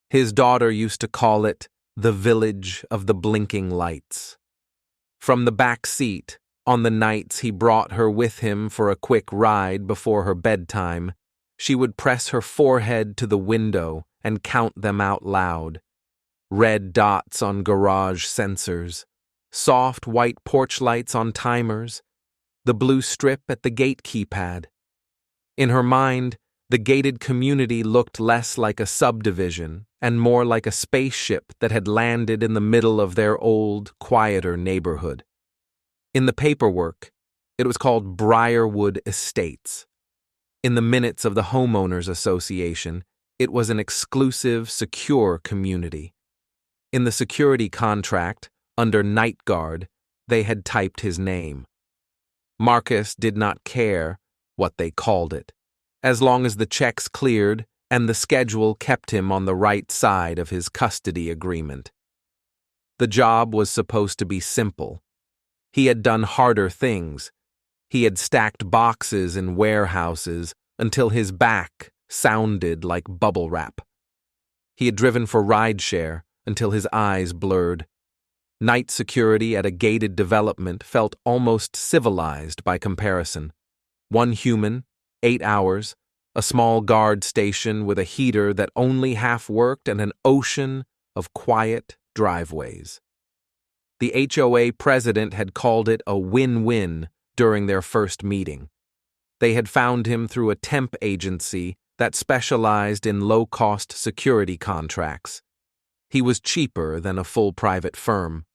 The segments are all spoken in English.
His daughter used to call it the village of the blinking lights. From the back seat, on the nights he brought her with him for a quick ride before her bedtime, she would press her forehead to the window and count them out loud. Red dots on garage sensors, soft white porch lights on timers, the blue strip at the gate keypad. In her mind, the gated community looked less like a subdivision and more like a spaceship that had landed in the middle of their old, quieter neighborhood. In the paperwork, it was called Briarwood Estates. In the minutes of the Homeowners Association, it was an exclusive, secure community. In the security contract, under Night Guard, they had typed his name. Marcus did not care what they called it, as long as the checks cleared and the schedule kept him on the right side of his custody agreement. The job was supposed to be simple. He had done harder things. He had stacked boxes in warehouses until his back sounded like bubble wrap. He had driven for rideshare until his eyes blurred. Night security at a gated development felt almost civilized by comparison. One human, 8 hours, a small guard station with a heater that only half worked, and an ocean of quiet driveways. The HOA president had called it a win-win during their first meeting. They had found him through a temp agency that specialized in low-cost security contracts. He was cheaper than a full private firm.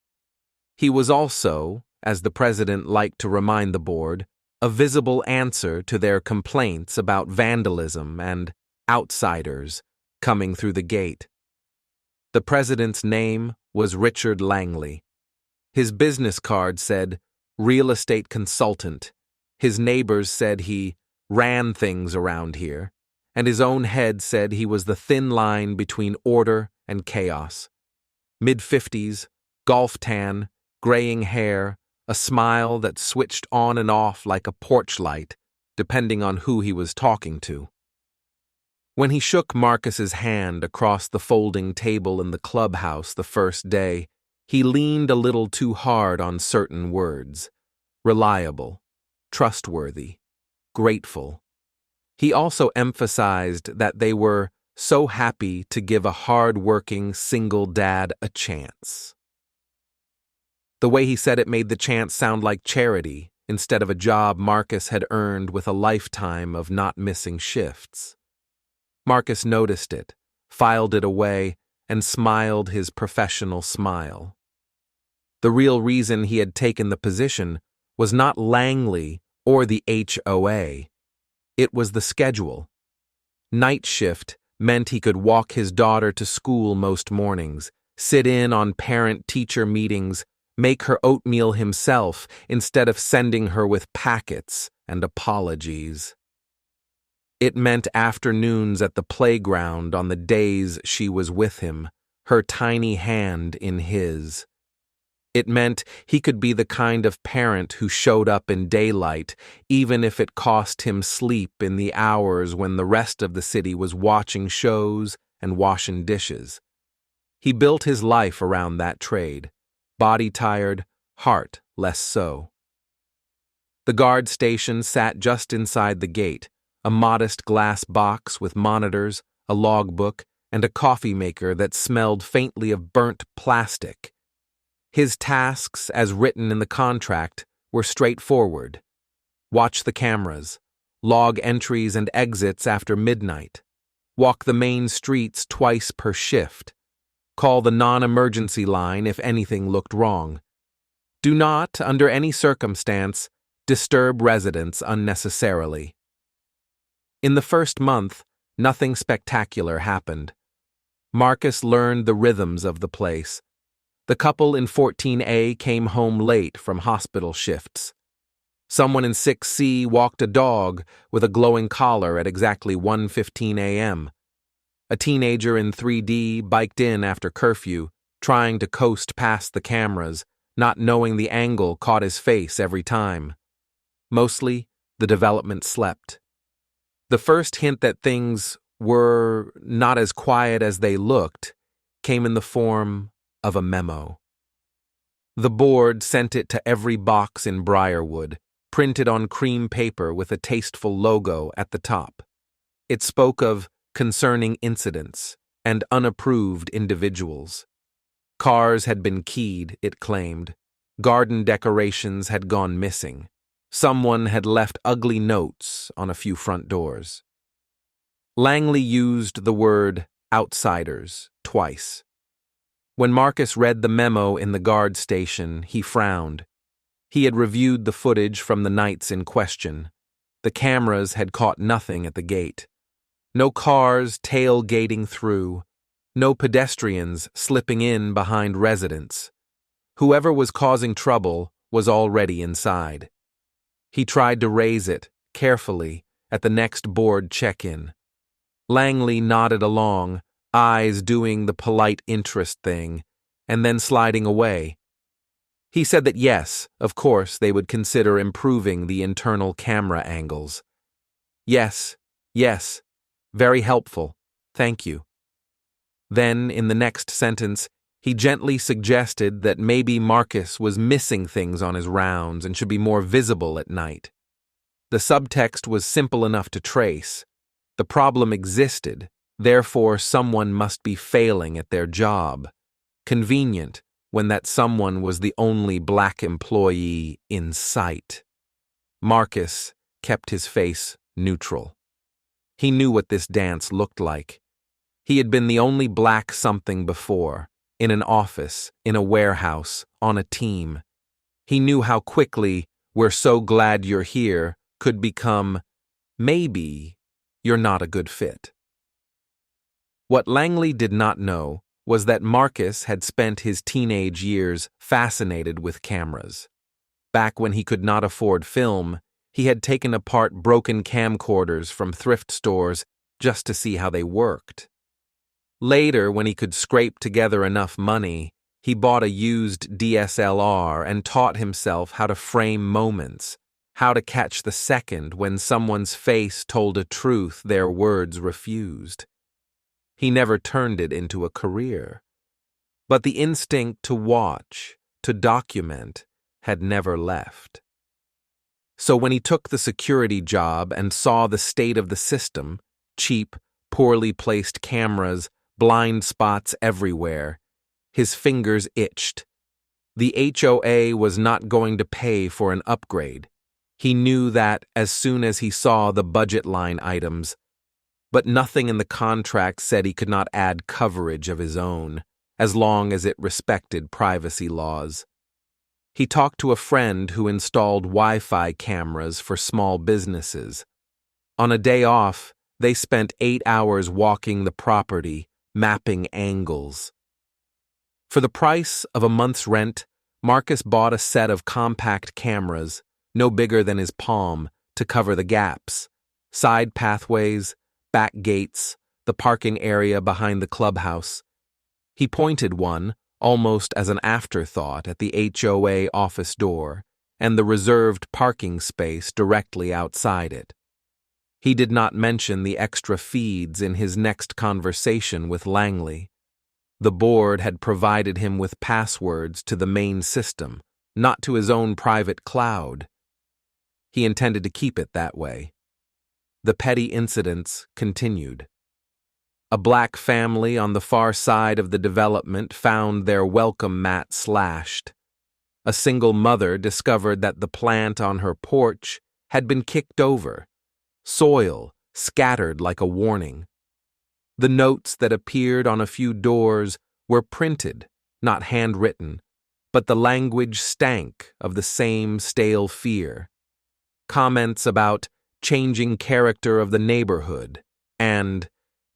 He was also, as the president liked to remind the board, a visible answer to their complaints about vandalism and outsiders coming through the gate. The president's name was Richard Langley. His business card said, real estate consultant. His neighbors said he ran things around here, and his own head said he was the thin line between order and chaos. Mid-50s, golf tan, graying hair, a smile that switched on and off like a porch light, depending on who he was talking to. When he shook Marcus's hand across the folding table in the clubhouse the first day, he leaned a little too hard on certain words. Reliable, trustworthy, grateful. He also emphasized that they were so happy to give a hard-working single dad a chance. The way he said it made the chance sound like charity instead of a job Marcus had earned with a lifetime of not missing shifts. Marcus noticed it, filed it away, and smiled his professional smile. The real reason he had taken the position was not Langley or the HOA. It was the schedule. Night shift meant he could walk his daughter to school most mornings, sit in on parent-teacher meetings, make her oatmeal himself instead of sending her with packets and apologies. It meant afternoons at the playground on the days she was with him, her tiny hand in his. It meant he could be the kind of parent who showed up in daylight, even if it cost him sleep in the hours when the rest of the city was watching shows and washing dishes. He built his life around that trade. Body tired, heart less so. The guard station sat just inside the gate, a modest glass box with monitors, a logbook, and a coffee maker that smelled faintly of burnt plastic. His tasks, as written in the contract, were straightforward. Watch the cameras, log entries and exits after midnight, walk the main streets twice per shift, call the non-emergency line if anything looked wrong. Do not, under any circumstance, disturb residents unnecessarily. In the first month, nothing spectacular happened. Marcus learned the rhythms of the place. The couple in 14A came home late from hospital shifts. Someone in 6C walked a dog with a glowing collar at exactly 1:15 a.m. A teenager in 3D biked in after curfew, trying to coast past the cameras, not knowing the angle caught his face every time. Mostly, the development slept. The first hint that things were not as quiet as they looked, came in the form of a memo. The board sent it to every box in Briarwood, printed on cream paper with a tasteful logo at the top. It spoke of concerning incidents and unapproved individuals. Cars had been keyed, it claimed. Garden decorations had gone missing. Someone had left ugly notes on a few front doors. Langley used the word outsiders twice. When Marcus read the memo in the guard station, he frowned. He had reviewed the footage from the nights in question. The cameras had caught nothing at the gate. No cars tailgating through. No pedestrians slipping in behind residents. Whoever was causing trouble was already inside. He tried to raise it, carefully, at the next board check-in. Langley nodded along, eyes doing the polite interest thing, and then sliding away. He said that yes, of course, they would consider improving the internal camera angles. Yes, very helpful, thank you. Then, in the next sentence, he gently suggested that maybe Marcus was missing things on his rounds and should be more visible at night. The subtext was simple enough to trace. The problem existed, therefore someone must be failing at their job. Convenient when that someone was the only black employee in sight. Marcus kept his face neutral. He knew what this dance looked like. He had been the only black something before, in an office, in a warehouse, on a team. He knew how quickly "we're so glad you're here" could become "maybe you're not a good fit." What Langley did not know was that Marcus had spent his teenage years fascinated with cameras. Back when he could not afford film, he had taken apart broken camcorders from thrift stores just to see how they worked. Later, when he could scrape together enough money, he bought a used DSLR and taught himself how to frame moments, how to catch the second when someone's face told a truth their words refused. He never turned it into a career. But the instinct to watch, to document, had never left. So when he took the security job and saw the state of the system, cheap, poorly placed cameras, blind spots everywhere, his fingers itched. The HOA was not going to pay for an upgrade. He knew that as soon as he saw the budget line items, but nothing in the contract said he could not add coverage of his own, as long as it respected privacy laws. He talked to a friend who installed Wi-Fi cameras for small businesses. On a day off, they spent 8 hours walking the property, mapping angles. For the price of a month's rent, Marcus bought a set of compact cameras, no bigger than his palm, to cover the gaps, side pathways, back gates, the parking area behind the clubhouse. He pointed one, almost as an afterthought, at the HOA office door and the reserved parking space directly outside it. He did not mention the extra feeds in his next conversation with Langley. The board had provided him with passwords to the main system, not to his own private cloud. He intended to keep it that way. The petty incidents continued. A black family on the far side of the development found their welcome mat slashed. A single mother discovered that the plant on her porch had been kicked over, soil scattered like a warning. The notes that appeared on a few doors were printed, not handwritten, but the language stank of the same stale fear. Comments about changing character of the neighborhood and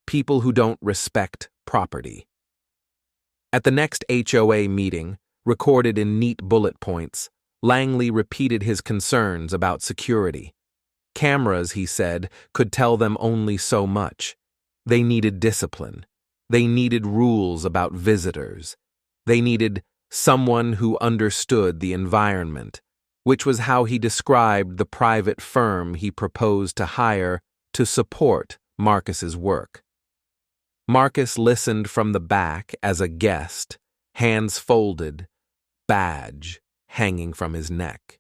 people who don't respect property. At the next HOA meeting, recorded in neat bullet points, Langley repeated his concerns about security. Cameras, he said, could tell them only so much. They needed discipline. They needed rules about visitors. They needed someone who understood the environment, which was how he described the private firm he proposed to hire to support Marcus's work. Marcus listened from the back as a guest, hands folded, badge hanging from his neck.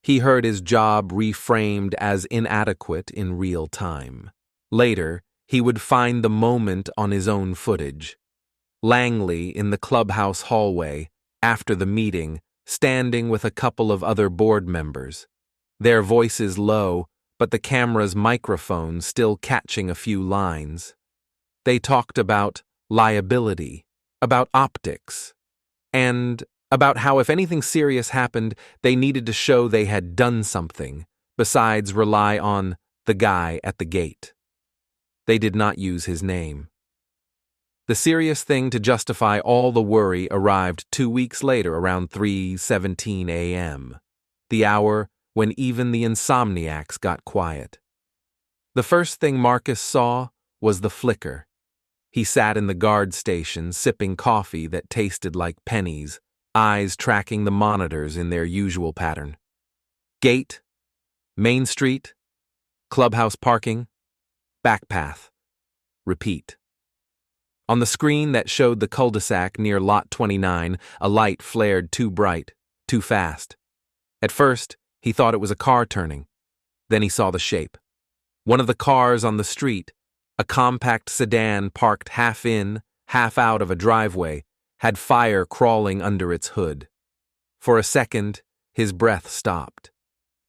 He heard his job reframed as inadequate in real time. Later, he would find the moment on his own footage. Langley in the clubhouse hallway, after the meeting, standing with a couple of other board members. Their voices low, but the camera's microphone still catching a few lines. They talked about liability, about optics, and about how if anything serious happened, they needed to show they had done something, besides rely on the guy at the gate. They did not use his name. The serious thing to justify all the worry arrived 2 weeks later around 3:17 a.m., the hour when even the insomniacs got quiet. The first thing Marcus saw was the flicker. He sat in the guard station sipping coffee that tasted like pennies, eyes tracking the monitors in their usual pattern. Gate, Main Street, clubhouse parking, back path. Repeat. On the screen that showed the cul-de-sac near Lot 29, a light flared too bright, too fast. At first, he thought it was a car turning. Then he saw the shape. One of the cars on the street, a compact sedan parked half in, half out of a driveway, had fire crawling under its hood. For a second, his breath stopped.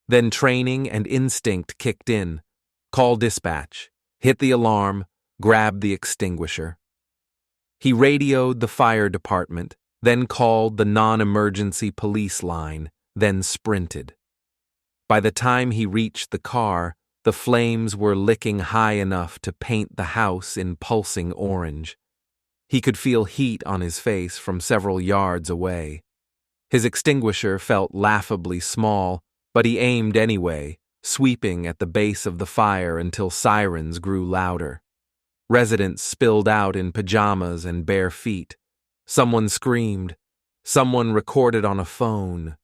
Then training and instinct kicked in. Call dispatch, hit the alarm, grab the extinguisher. He radioed the fire department, then called the non-emergency police line, then sprinted. By the time he reached the car, the flames were licking high enough to paint the house in pulsing orange. He could feel heat on his face from several yards away. His extinguisher felt laughably small, but he aimed anyway, sweeping at the base of the fire until sirens grew louder. Residents spilled out in pajamas and bare feet. Someone screamed. Someone recorded on a phone.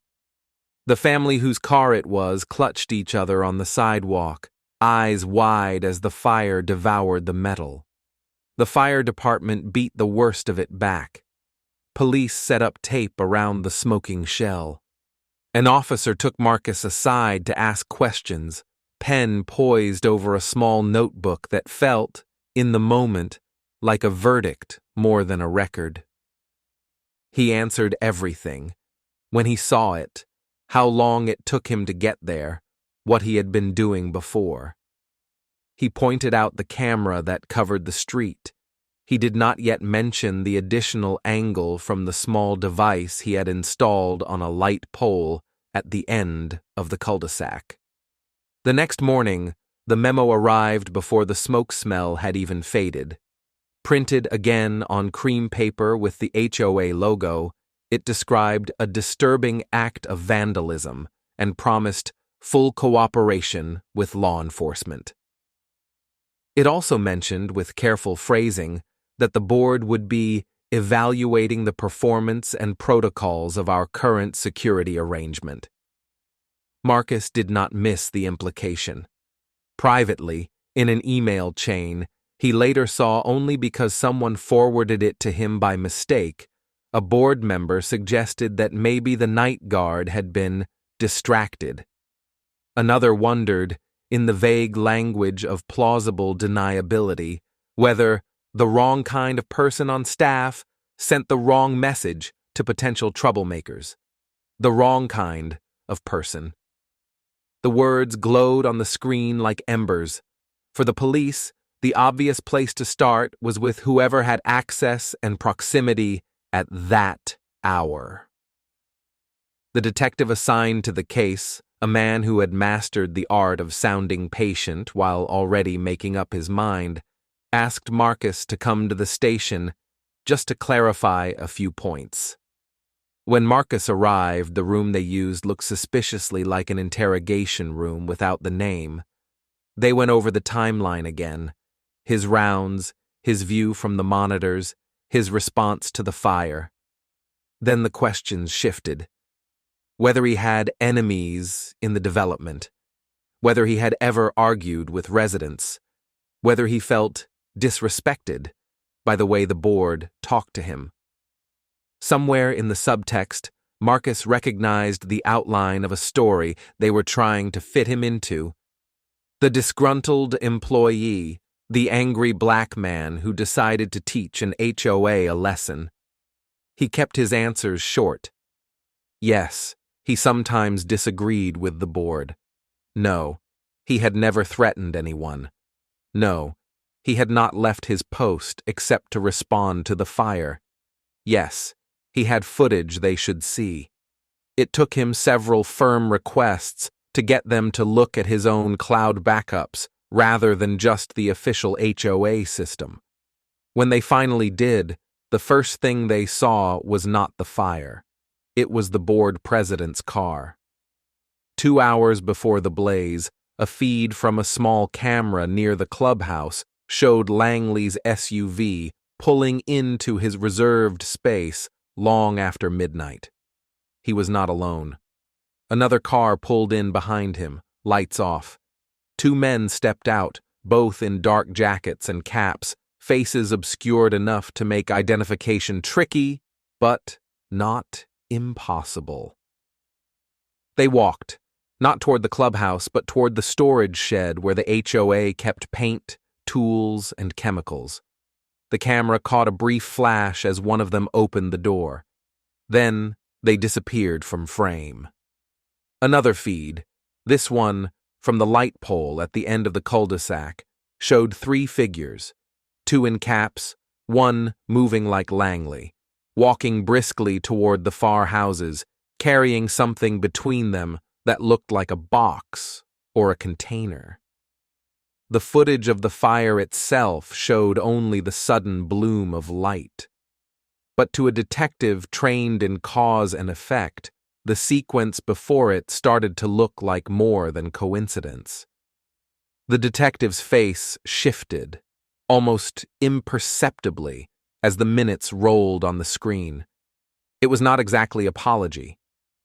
The family whose car it was clutched each other on the sidewalk, eyes wide as the fire devoured the metal. The fire department beat the worst of it back. Police set up tape around the smoking shell. An officer took Marcus aside to ask questions, pen poised over a small notebook that felt, in the moment, like a verdict more than a record. He answered everything. When he saw it, how long it took him to get there, what he had been doing before. He pointed out the camera that covered the street. He did not yet mention the additional angle from the small device he had installed on a light pole at the end of the cul-de-sac. The next morning, the memo arrived before the smoke smell had even faded. Printed again on cream paper with the HOA logo, it described a disturbing act of vandalism and promised full cooperation with law enforcement. It also mentioned, with careful phrasing, that the board would be evaluating the performance and protocols of our current security arrangement. Marcus did not miss the implication. Privately, in an email chain, he later saw only because someone forwarded it to him by mistake, a board member suggested that maybe the night guard had been distracted. Another wondered, in the vague language of plausible deniability, whether the wrong kind of person on staff sent the wrong message to potential troublemakers. The wrong kind of person. The words glowed on the screen like embers. For the police, the obvious place to start was with whoever had access and proximity at that hour. The detective assigned to the case, a man who had mastered the art of sounding patient while already making up his mind, asked Marcus to come to the station just to clarify a few points. When Marcus arrived, the room they used looked suspiciously like an interrogation room without the name. They went over the timeline again, his rounds, his view from the monitors, his response to the fire. Then the questions shifted. Whether he had enemies in the development, whether he had ever argued with residents, whether he felt disrespected by the way the board talked to him. Somewhere in the subtext, Marcus recognized the outline of a story they were trying to fit him into. The disgruntled employee, the angry black man who decided to teach an HOA a lesson. He kept his answers short. Yes, he sometimes disagreed with the board. No, he had never threatened anyone. No, he had not left his post except to respond to the fire. Yes, he had footage they should see. It took him several firm requests to get them to look at his own cloud backups rather than just the official HOA system. When they finally did, the first thing they saw was not the fire. It was the board president's car. 2 hours before the blaze, a feed from a small camera near the clubhouse showed Langley's SUV pulling into his reserved space long after midnight. He was not alone. Another car pulled in behind him, lights off. 2 men stepped out, both in dark jackets and caps, faces obscured enough to make identification tricky, but not impossible. They walked, not toward the clubhouse, but toward the storage shed where the HOA kept paint, tools, and chemicals. The camera caught a brief flash as one of them opened the door. Then they disappeared from frame. Another feed, this one from the light pole at the end of the cul-de-sac, showed 3 figures, 2 in caps, 1 moving like Langley, walking briskly toward the far houses, carrying something between them that looked like a box or a container. The footage of the fire itself showed only the sudden bloom of light. But to a detective trained in cause and effect, the sequence before it started to look like more than coincidence. The detective's face shifted, almost imperceptibly, as the minutes rolled on the screen. It was not exactly apology.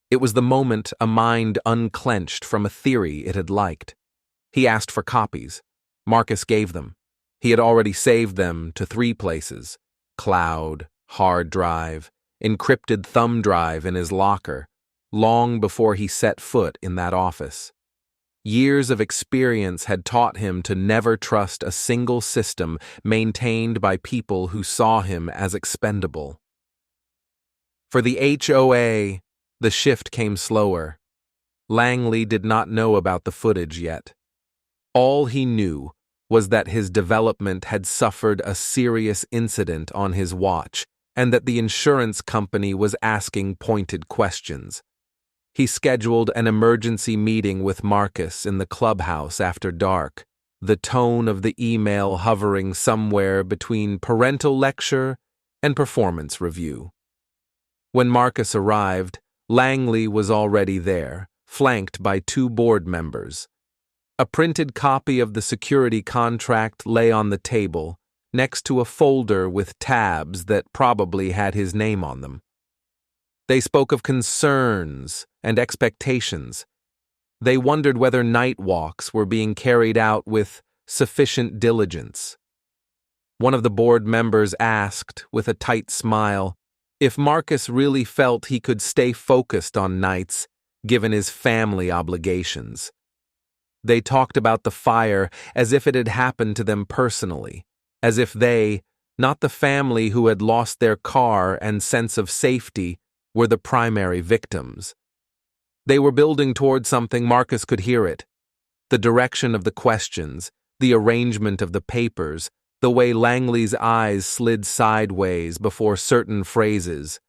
It was the moment a mind unclenched from a theory it had liked. He asked for copies. Marcus gave them. He had already saved them to 3 places: cloud, hard drive, encrypted thumb drive in his locker, long before he set foot in that office. Years of experience had taught him to never trust a single system maintained by people who saw him as expendable. For the HOA, the shift came slower. Langley did not know about the footage yet. All he knew was that his development had suffered a serious incident on his watch and that the insurance company was asking pointed questions. He scheduled an emergency meeting with Marcus in the clubhouse after dark, the tone of the email hovering somewhere between parental lecture and performance review. When Marcus arrived, Langley was already there, flanked by 2 board members. A printed copy of the security contract lay on the table, next to a folder with tabs that probably had his name on them. They spoke of concerns and expectations. They wondered whether night walks were being carried out with sufficient diligence. One of the board members asked, with a tight smile, if Marcus really felt he could stay focused on nights, given his family obligations. They talked about the fire as if it had happened to them personally, as if they, not the family who had lost their car and sense of safety, were the primary victims. They were building toward something. Marcus could hear it. The direction of the questions, the arrangement of the papers, the way Langley's eyes slid sideways before certain phrases.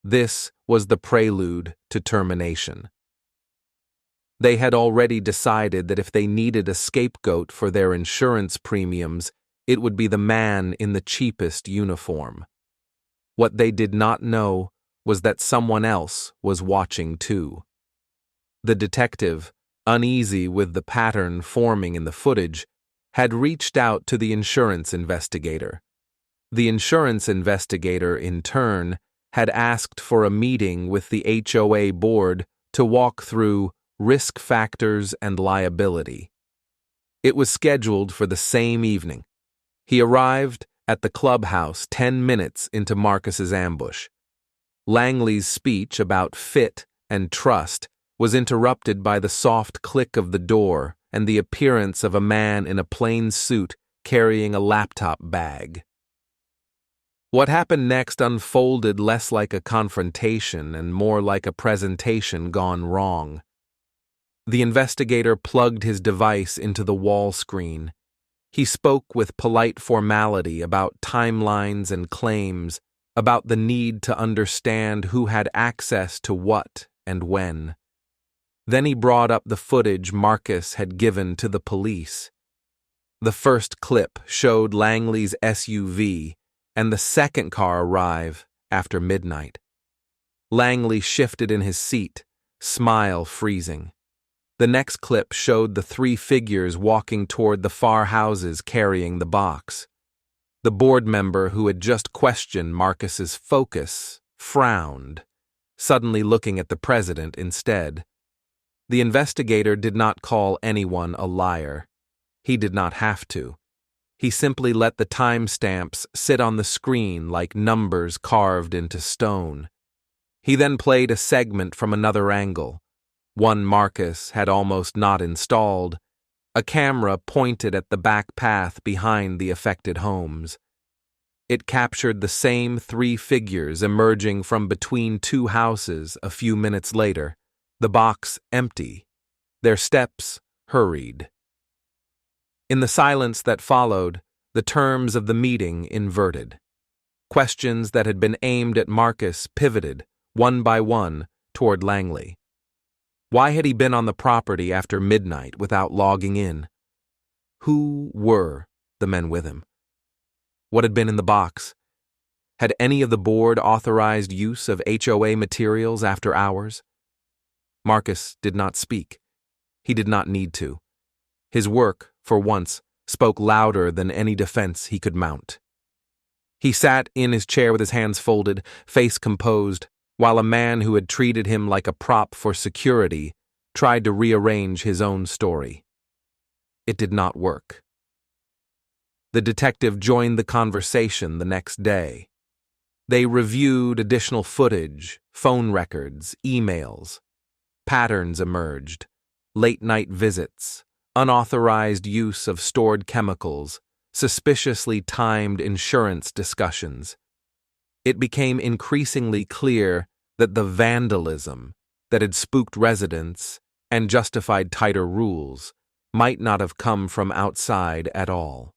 This was the prelude to termination. They had already decided that if they needed a scapegoat for their insurance premiums, it would be the man in the cheapest uniform. What they did not know was that someone else was watching too. The detective, uneasy with the pattern forming in the footage, had reached out to the insurance investigator. The insurance investigator, in turn, had asked for a meeting with the HOA board to walk through risk factors and liability. It was scheduled for the same evening. He arrived at the clubhouse 10 minutes into Marcus's ambush. Langley's speech about fit and trust was interrupted by the soft click of the door and the appearance of a man in a plain suit carrying a laptop bag. What happened next unfolded less like a confrontation and more like a presentation gone wrong. The investigator plugged his device into the wall screen. He spoke with polite formality about timelines and claims, about the need to understand who had access to what and when. Then he brought up the footage Marcus had given to the police. The first clip showed Langley's SUV and the second car arrive after midnight. Langley shifted in his seat, smile freezing. The next clip showed the three figures walking toward the far houses carrying the box. The board member who had just questioned Marcus's focus frowned, suddenly looking at the president instead. The investigator did not call anyone a liar. He did not have to. He simply let the timestamps sit on the screen like numbers carved into stone. He then played a segment from another angle, one Marcus had almost not installed, a camera pointed at the back path behind the affected homes. It captured the same three figures emerging from between two houses a few minutes later, the box empty, their steps hurried. In the silence that followed, the terms of the meeting inverted. Questions that had been aimed at Marcus pivoted, one by one, toward Langley. Why had he been on the property after midnight without logging in? Who were the men with him? What had been in the box? Had any of the board authorized use of HOA materials after hours? Marcus did not speak. He did not need to. His work, for once, spoke louder than any defense he could mount. He sat in his chair with his hands folded, face composed, while a man who had treated him like a prop for security tried to rearrange his own story. It did not work. The detective joined the conversation the next day. They reviewed additional footage, phone records, emails. Patterns emerged: late-night visits, unauthorized use of stored chemicals, suspiciously timed insurance discussions. It became increasingly clear that the vandalism that had spooked residents and justified tighter rules might not have come from outside at all.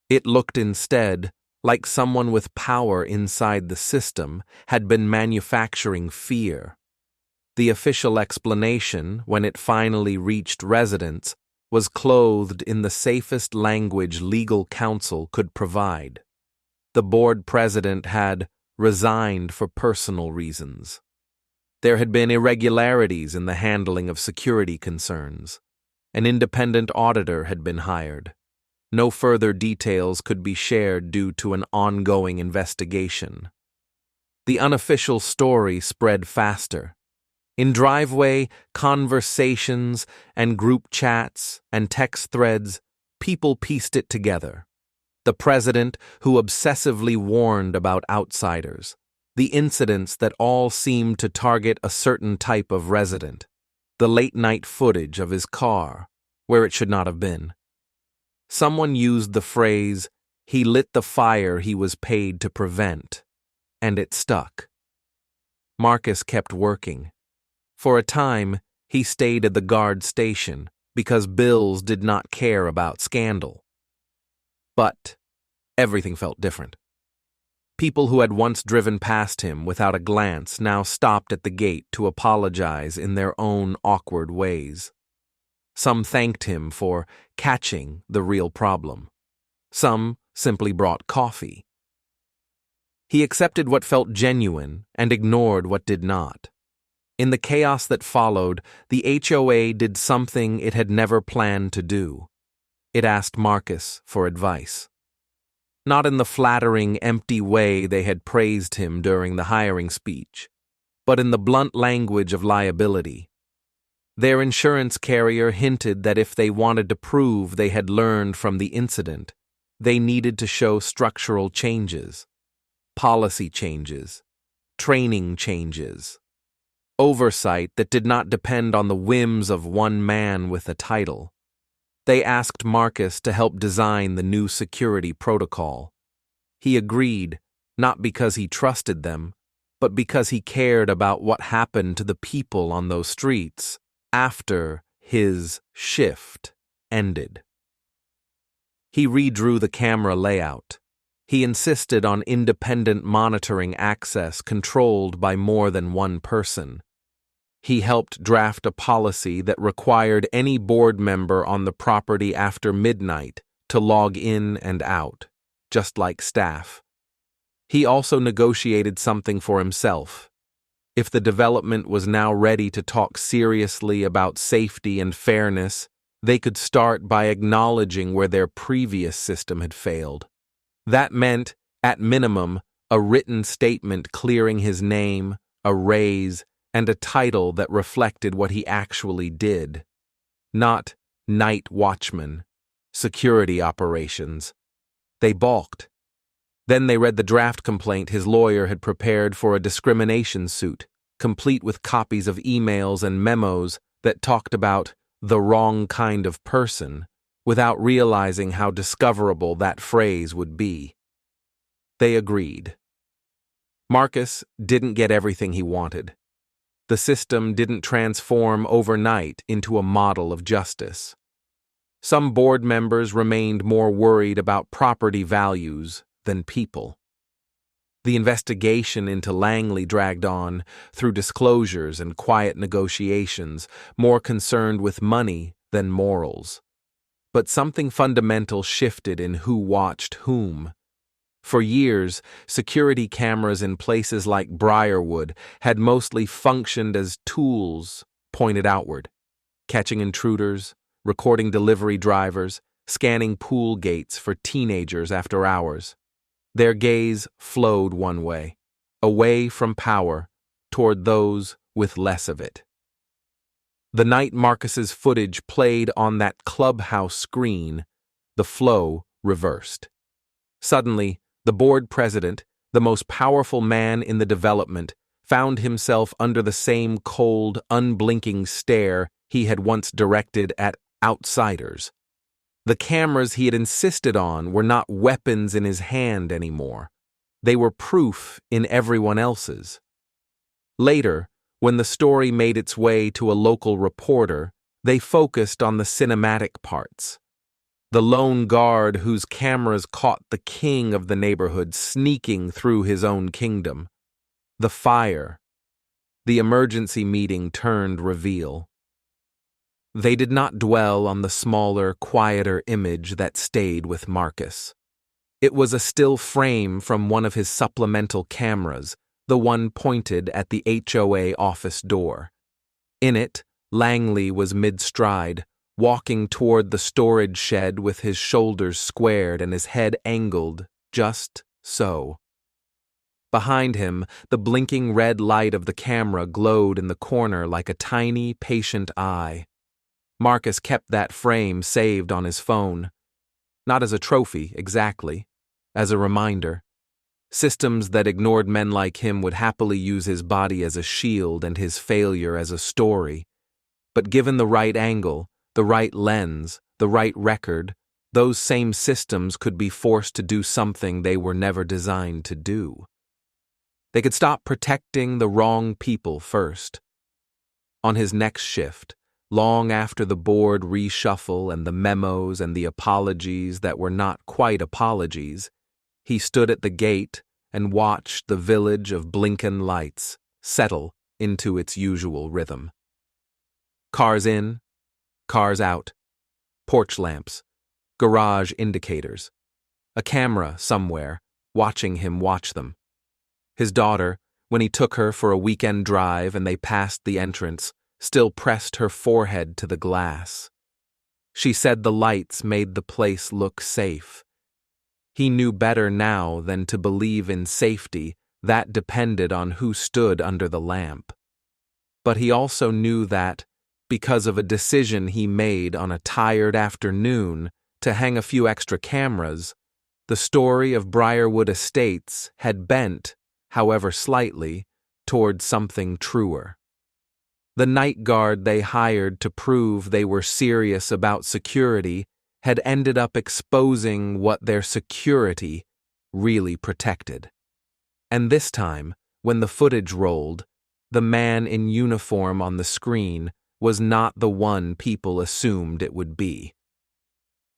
It looked instead like someone with power inside the system had been manufacturing fear. The official explanation, when it finally reached residents, was clothed in the safest language legal counsel could provide. The board president had resigned for personal reasons. There had been irregularities in the handling of security concerns. An independent auditor had been hired. No further details could be shared due to an ongoing investigation. The unofficial story spread faster. In driveway conversations and group chats and text threads, people pieced it together. The president who obsessively warned about outsiders, the incidents that all seemed to target a certain type of resident, the late-night footage of his car, where it should not have been. Someone used the phrase, "He lit the fire he was paid to prevent," and it stuck. Marcus kept working. For a time, he stayed at the guard station because Bills did not care about scandal. But everything felt different. People who had once driven past him without a glance now stopped at the gate to apologize in their own awkward ways. Some thanked him for catching the real problem. Some simply brought coffee. He accepted what felt genuine and ignored what did not. In the chaos that followed, the HOA did something it had never planned to do. It asked Marcus for advice. Not in the flattering, empty way they had praised him during the hiring speech, but in the blunt language of liability. Their insurance carrier hinted that if they wanted to prove they had learned from the incident, they needed to show structural changes, policy changes, training changes, oversight that did not depend on the whims of one man with a title. They asked Marcus to help design the new security protocol. He agreed, not because he trusted them, but because he cared about what happened to the people on those streets after his shift ended. He redrew the camera layout. He insisted on independent monitoring access controlled by more than one person. He helped draft a policy that required any board member on the property after midnight to log in and out, just like staff. He also negotiated something for himself. If the development was now ready to talk seriously about safety and fairness, they could start by acknowledging where their previous system had failed. That meant, at minimum, a written statement clearing his name, a raise, and a title that reflected what he actually did. Not night watchman, security operations. They balked. Then they read the draft complaint his lawyer had prepared for a discrimination suit, complete with copies of emails and memos that talked about the wrong kind of person, without realizing how discoverable that phrase would be. They agreed. Marcus didn't get everything he wanted. The system didn't transform overnight into a model of justice. Some board members remained more worried about property values than people. The investigation into Langley dragged on through disclosures and quiet negotiations, more concerned with money than morals. But something fundamental shifted in who watched whom. For years, security cameras in places like Briarwood had mostly functioned as tools pointed outward, catching intruders, recording delivery drivers, scanning pool gates for teenagers after hours. Their gaze flowed one way, away from power, toward those with less of it. The night Marcus's footage played on that clubhouse screen, the flow reversed. Suddenly, the board president, the most powerful man in the development, found himself under the same cold, unblinking stare he had once directed at outsiders. The cameras he had insisted on were not weapons in his hand anymore. They were proof in everyone else's. Later, when the story made its way to a local reporter, they focused on the cinematic parts. The lone guard whose cameras caught the king of the neighborhood sneaking through his own kingdom. The fire. The emergency meeting turned reveal. They did not dwell on the smaller, quieter image that stayed with Marcus. It was a still frame from one of his supplemental cameras, the one pointed at the HOA office door. In it, Langley was mid-stride, walking toward the storage shed with his shoulders squared and his head angled, just so. Behind him, the blinking red light of the camera glowed in the corner like a tiny, patient eye. Marcus kept that frame saved on his phone. Not as a trophy, exactly. As a reminder. Systems that ignored men like him would happily use his body as a shield and his failure as a story. But given the right angle, the right lens, the right record, those same systems could be forced to do something they were never designed to do. They could stop protecting the wrong people first. On his next shift, long after the board reshuffle and the memos and the apologies that were not quite apologies, he stood at the gate and watched the village of blinking lights settle into its usual rhythm. Cars in, cars out, porch lamps, garage indicators, a camera somewhere watching him watch them. His daughter, when he took her for a weekend drive and they passed the entrance, still pressed her forehead to the glass. She said the lights made the place look safe. He knew better now than to believe in safety that depended on who stood under the lamp. But he also knew that, because of a decision he made on a tired afternoon to hang a few extra cameras, the story of Briarwood Estates had bent, however slightly, toward something truer. The night guard they hired to prove they were serious about security had ended up exposing what their security really protected. And this time, when the footage rolled, the man in uniform on the screen was not the one people assumed it would be.